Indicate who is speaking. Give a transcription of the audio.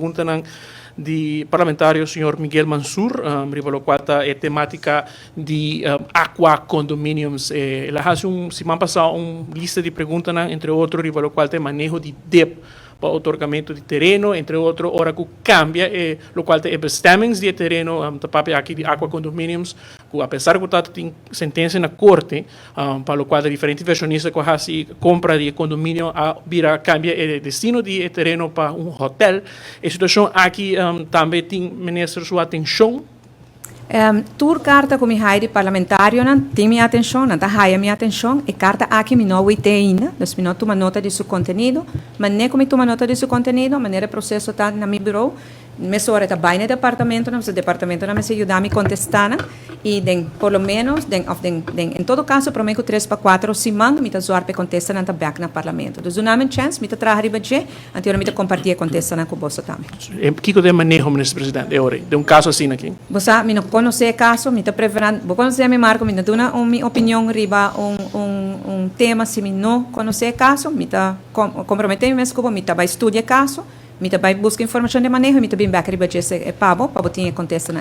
Speaker 1: pergunta di parlamentario signor Miguel Mansur, rivelo quata è tematica di acqua condominiums. La hace si man pasado lista di perguntas, entre otros, rivelo qual manejo di DEP para otorgamento de terreno, entre outros, ora que cambia, lo qual é bestemmings de terreno, tapapia aqui de aqua condominiums, que apesar que está tem sentença na corte, para o qual diferentes versionistas com assim compra de condomínio a vira cambia o destino de terreno para hotel. A situação aqui também tem ministro sua atenção.
Speaker 2: Tur carta como hai de parlamentário tem minha atenção, não hai a minha atenção, e carta aqui me não tem, dus me não toma nota de seu conteúdo, mas nem como toma nota de seu conteúdo, maneira processo está na meu bureau, me sora está bem no departamento, não, o departamento não me se ajuda a me contestar, e por lo menos, em todo caso, prometo 3 para 4 semanas, me está zoar para contestar na back na parlamento. Dus não há chance, me está trazer a budget, antes me está compartilhar contestar com você também.
Speaker 1: Que que manejo, ministro presidente, de caso assim aqui?
Speaker 2: Você me não conhece caso, me está preparando, vou conhecer me marco, me está dando uma opinião riba tema, se me não conhece caso, me está comprometendo me desculpa, me está vai estudar caso, me está vai buscar informação de manejo, me está bem back riba esse pabo, para botar contestar na